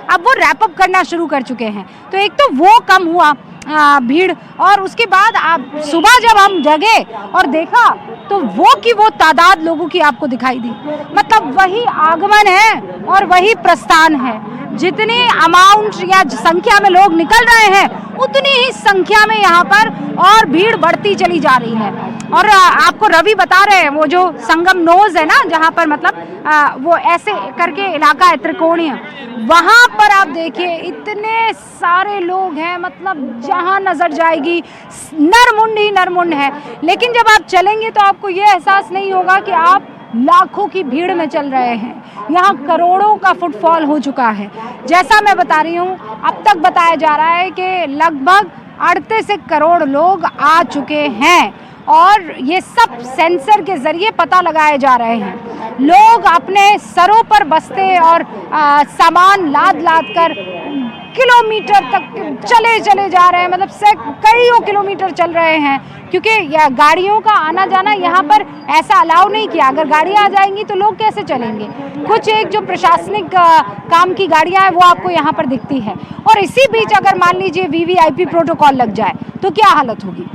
अब वो wrap up करना शुरू कर चुके हैं। तो एक तो वो कम हुआ भीड़, और उसके बाद आप सुबह जब हम जगे और देखा तो वो तादाद लोगों की आपको दिखाई दी। मतलब वही आगमन है और वही प्रस्थान है। जितनी अमाउंट या संख्या में लोग निकल रहे हैं उतनी ही संख्या में यहाँ पर और भीड़ बढ़ती चली जा रही है। और आपको रवि बता रहे हैं वो जो संगम नोज है ना, जहाँ पर मतलब वो ऐसे करके इलाका है त्रिकोणीय, वहाँ पर आप देखिए इतने सारे लोग हैं, मतलब जहाँ नजर जाएगी नरमुंड ही नरमुंड है। लेकिन जब आप चलेंगे तो आपको ये एहसास नहीं होगा कि आप लाखों की भीड़ में चल रहे हैं। यहाँ करोड़ों का फुटफॉल हो चुका है। जैसा मैं बता रही हूँ, अब तक बताया जा रहा है कि लगभग 38 करोड़ लोग आ चुके हैं और ये सब सेंसर के जरिए पता लगाए जा रहे हैं। लोग अपने सरों पर बस्ते और सामान लाद लाद कर किलोमीटर तक चले जा रहे हैं, मतलब से कईयों किलोमीटर चल रहे हैं, क्योंकि गाड़ियों का आना जाना यहाँ पर ऐसा अलाउ नहीं किया। अगर गाड़ियाँ आ जाएंगी तो लोग कैसे चलेंगे। कुछ एक जो प्रशासनिक काम की गाड़ियाँ हैं वो आपको यहाँ पर दिखती है। और इसी बीच अगर मान लीजिए वीवीआईपी प्रोटोकॉल लग जाए तो क्या हालत होगी,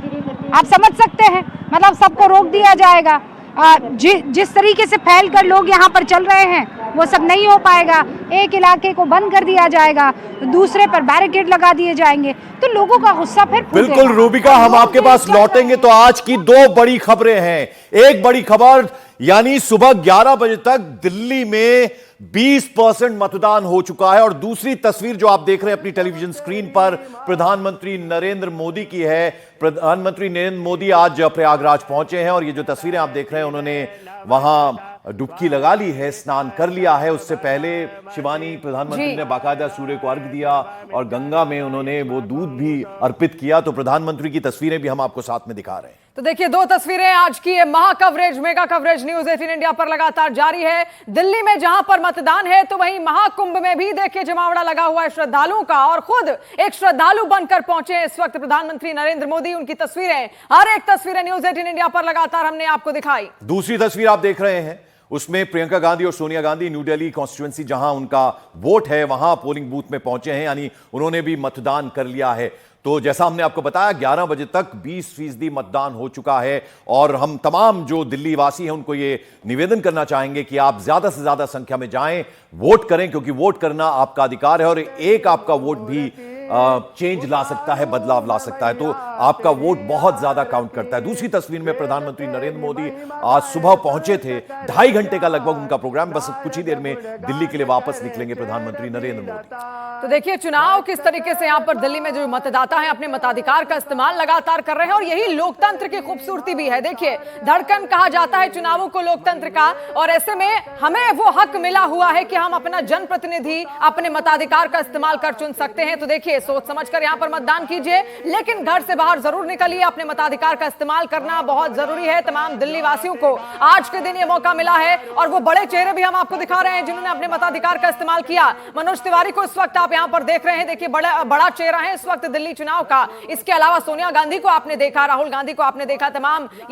आप समझ सकते हैं। मतलब सबको रोक दिया जाएगा। जिस तरीके से फैल कर लोग यहाँ पर चल रहे हैं वो सब नहीं हो पाएगा। एक इलाके को बंद कर दिया जाएगा, दूसरे पर बैरिकेड लगा दिए जाएंगे, तो लोगों का गुस्सा फिर बिल्कुल रूबिका, हम आपके पास लौटेंगे। तो आज की दो बड़ी खबरें हैं। एक बड़ी खबर यानी सुबह 11 बजे तक दिल्ली में 20% मतदान हो चुका है, और दूसरी तस्वीर जो आप देख रहे हैं अपनी टेलीविजन स्क्रीन पर प्रधानमंत्री नरेंद्र मोदी की है। प्रधानमंत्री नरेंद्र मोदी आज प्रयागराज पहुंचे हैं और ये जो तस्वीरें आप देख रहे हैं उन्होंने वहां डुबकी लगा ली है, स्नान कर लिया है। उससे पहले शिवानी, प्रधानमंत्री ने बाकायदा सूर्य को अर्घ दिया और गंगा में उन्होंने वो दूध भी अर्पित किया। तो प्रधानमंत्री की तस्वीरें भी हम आपको साथ में दिखा रहे हैं। तो देखिए दो तस्वीरें आज की। महा coverage, mega coverage news 18 India पर लगातार जारी है। दिल्ली में जहां पर मतदान है तो वहीं महाकुंभ में भी देखिए जमावड़ा लगा हुआ है श्रद्धालुओं का, और खुद एक श्रद्धालु बनकर पहुंचे इस वक्त प्रधानमंत्री नरेंद्र मोदी। उनकी तस्वीरें, हर एक तस्वीरें न्यूज 18 इंडिया पर लगातार हमने आपको दिखाई। दूसरी तस्वीर आप देख रहे हैं, उसमें प्रियंका गांधी और सोनिया गांधी न्यू दिल्ली कॉन्स्टिट्यूएंसी जहां उनका वोट है वहां पोलिंग बूथ में पहुंचे हैं, यानी उन्होंने भी मतदान कर लिया है। तो जैसा हमने आपको बताया 11 बजे तक 20% मतदान हो चुका है, और हम तमाम जो दिल्ली वासी हैं उनको ये निवेदन करना चाहेंगे कि आप ज्यादा से ज्यादा संख्या में जाएं, वोट करें, क्योंकि वोट करना आपका अधिकार है और एक आपका वोट भी चेंज ला सकता है, बदलाव ला सकता है। तो आपका वोट बहुत ज्यादा काउंट करता है। दूसरी तस्वीर में प्रधानमंत्री नरेंद्र मोदी आज सुबह पहुंचे थे, 2.5 घंटे का लगभग उनका प्रोग्राम, बस कुछ ही देर में दिल्ली के लिए वापस निकलेंगे प्रधानमंत्री नरेंद्र मोदी। तो देखिए चुनाव किस तरीके से यहाँ पर दिल्ली में जो मतदाता हैं अपने मताधिकार का इस्तेमाल लगातार कर रहे हैं, और यही लोकतंत्र की खूबसूरती भी है। देखिए धड़कन कहा जाता है चुनावों को लोकतंत्र का, और ऐसे में हमें वो हक मिला हुआ है कि हम अपना जनप्रतिनिधि अपने मताधिकार का इस्तेमाल कर चुन सकते हैं। तो देखिए सोच समझकर यहाँ पर मतदान कीजिए, लेकिन घर से बाहर जरूर निकलिए। अपने मताधिकार का इस्तेमाल करना बहुत जरूरी है। तमाम दिल्ली वासियों को आज के दिन ये मौका मिला है, और वो बड़े चेहरे भी हम आपको दिखा रहे हैं जिन्होंने अपने मताधिकार का इस्तेमाल किया। मनोज तिवारी को इस वक्त आप यहाँ पर देख रहे हैं, देखिए बड़ा चेहरा है इस वक्त दिल्ली चुनाव का। इसके अलावा सोनिया गांधी को आपने देखा, राहुल गांधी को आपने देखा,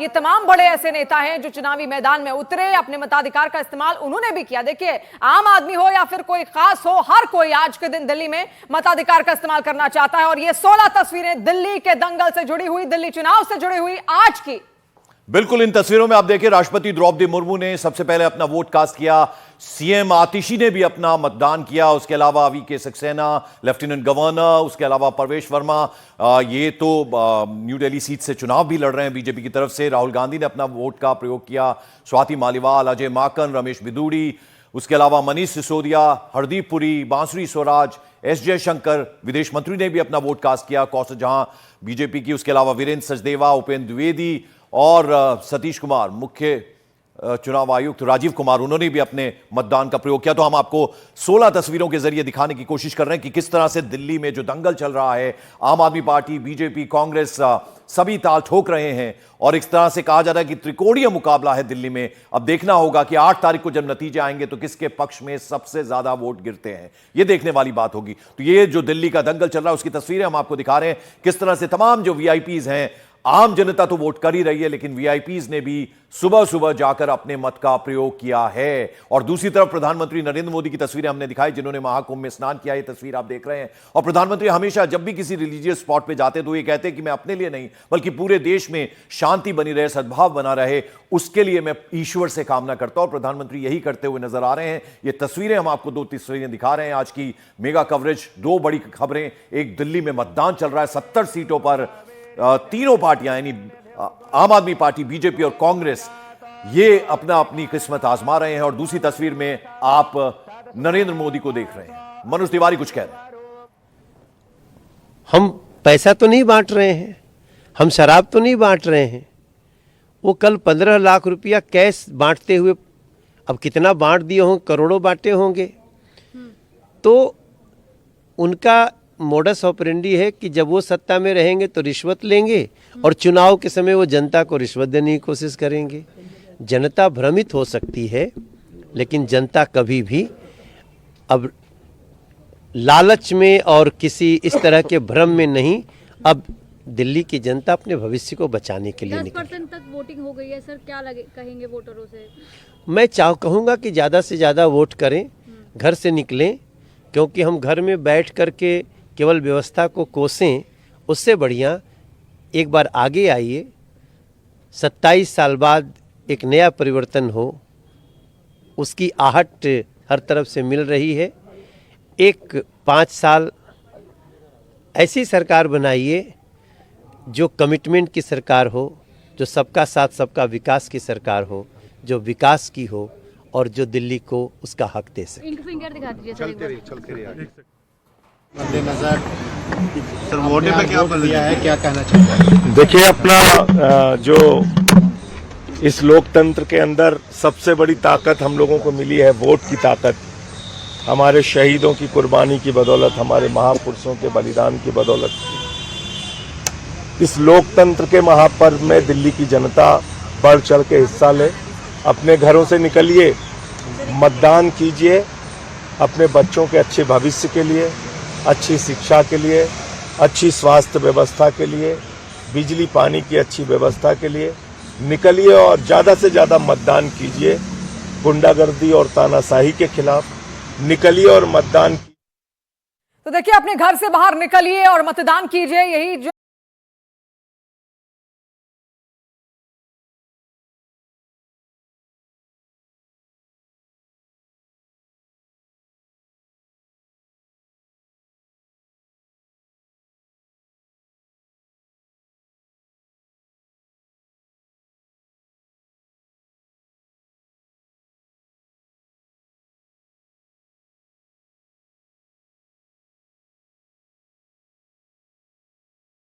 ये तमाम बड़े ऐसे नेता हैं जो चुनावी मैदान में उतरे, अपने मताधिकार का इस्तेमाल उन्होंने भी किया। देखिए आम आदमी हो या फिर कोई खास हो, हर कोई आज के दिन दिल्ली में मताधिकार का इस्तेमाल करना चाहता है। और ये 16 तस्वीरें दिल्ली के दंगल से जुड़ी हुई, दिल्ली चुनाव से जुड़ी हुई आज की। बिल्कुल, इन तस्वीरों में आप देखिए राष्ट्रपति द्रौपदी मुर्मू ने सबसे पहले अपना वोट कास्ट किया, सीएम आतिशी ने भी अपना मतदान किया, उसके अलावा वीके सक्सेना, लेफ्टिनेंट गवर्नर, उसके अलावा परवेश वर्मा, ये तो न्यू दिल्ली सीट से चुनाव भी लड़ रहे हैं बीजेपी की तरफ से। राहुल गांधी ने अपना वोट का प्रयोग किया, स्वाति मालीवाल, अजय माकन, रमेश बिदूड़ी, उसके अलावा मनीष सिसोदिया, हरदीप पुरी, बांसुरी स्वराज, एस जयशंकर, विदेश मंत्री ने भी अपना वोट कास्ट किया, कौशल जहां बीजेपी की, उसके अलावा वीरेंद्र सचदेवा, उपेंद्र द्विवेदी और सतीश कुमार, मुख्य चुनाव आयुक्त राजीव कुमार, उन्होंने भी अपने मतदान का प्रयोग किया। तो हम आपको 16 तस्वीरों के जरिए दिखाने की कोशिश कर रहे हैं कि किस तरह से दिल्ली में जो दंगल चल रहा है, आम आदमी पार्टी, बीजेपी, कांग्रेस सभी ताल ठोक रहे हैं, और इस तरह से कहा जा रहा है कि त्रिकोणीय मुकाबला है दिल्ली में। अब देखना होगा कि 8 तारीख को जब नतीजे आएंगे तो किसके पक्ष में सबसे ज्यादा वोट गिरते हैं, यह देखने वाली बात होगी। तो ये जो दिल्ली का दंगल चल रहा है उसकी तस्वीरें हम आपको दिखा रहे हैं, किस तरह से तमाम जो वीआईपीज हैं आम जनता तो वोट कर ही रही है, लेकिन वीआईपीज ने भी सुबह सुबह जाकर अपने मत का प्रयोग किया है। और दूसरी तरफ प्रधानमंत्री नरेंद्र मोदी की तस्वीरें हमने दिखाई, जिन्होंने महाकुंभ में स्नान किया। ये तस्वीर आप देख रहे हैं। और प्रधानमंत्री हमेशा जब भी किसी रिलीजियस स्पॉट पे जाते तो ये कहते हैं कि मैं अपने लिए नहीं बल्कि पूरे देश में शांति बनी रहे, सद्भाव बना रहे, उसके लिए मैं ईश्वर से कामना करता हूं। और प्रधानमंत्री यही करते हुए नजर आ रहे हैं। ये तस्वीरें हम आपको 2 तस्वीरें दिखा रहे हैं। आज की मेगा कवरेज, 2 बड़ी खबरें। एक, दिल्ली में मतदान चल रहा है 70 सीटों पर। तीनों पार्टियां यानी आम आदमी पार्टी, बीजेपी और कांग्रेस ये अपनी किस्मत आजमा रहे हैं। और दूसरी तस्वीर में आप नरेंद्र मोदी को देख रहे हैं। मनोज तिवारी कुछ कह रहे हैं। हम पैसा तो नहीं बांट रहे हैं, हम शराब तो नहीं बांट रहे हैं। वो कल 15 लाख रुपया कैश बांटते हुए, अब कितना बांट दिए होंगे, करोड़ों बांटे होंगे। तो उनका मोडस ऑपरेंडी है कि जब वो सत्ता में रहेंगे तो रिश्वत लेंगे और चुनाव के समय वो जनता को रिश्वत देने की कोशिश करेंगे। जनता भ्रमित हो सकती है, लेकिन जनता कभी भी अब लालच में और किसी इस तरह के भ्रम में नहीं, अब दिल्ली की जनता अपने भविष्य को बचाने के लिए 10% तक वोटिंग हो गई है सर, क्या कहेंगे वोटरों से? मैं कहूँगा कि ज़्यादा से ज़्यादा वोट करें, घर से निकलें, क्योंकि हम घर में बैठ कर के केवल व्यवस्था को कोसें, उससे बढ़िया एक बार आगे आइए। 27 साल बाद एक नया परिवर्तन हो, उसकी आहट हर तरफ से मिल रही है। एक 5 साल ऐसी सरकार बनाइए जो कमिटमेंट की सरकार हो, जो सबका साथ सबका विकास की सरकार हो, जो विकास की हो और जो दिल्ली को उसका हक दे सके। इंक फिंगर दिखा दीजिए सर। मद्देनजर सर वोटे पे क्या बल दिया है, क्या कहना चाहते हैं? देखिए, अपना जो इस लोकतंत्र के अंदर सबसे बड़ी ताकत हम लोगों को मिली है, वोट की ताकत। हमारे शहीदों की कुर्बानी की बदौलत, हमारे महापुरुषों के बलिदान की बदौलत इस लोकतंत्र के महापर्व में दिल्ली की जनता बढ़ चढ़ के हिस्सा ले। अपने घरों से निकलिए, मतदान कीजिए, अपने बच्चों के अच्छे भविष्य के लिए, अच्छी शिक्षा के लिए, अच्छी स्वास्थ्य व्यवस्था के लिए, बिजली पानी की अच्छी व्यवस्था के लिए निकलिए और ज़्यादा से ज़्यादा मतदान कीजिए। गुंडागर्दी और तानाशाही के खिलाफ निकलिए और मतदान। तो देखिए, अपने घर से बाहर निकलिए और मतदान कीजिए। यही जो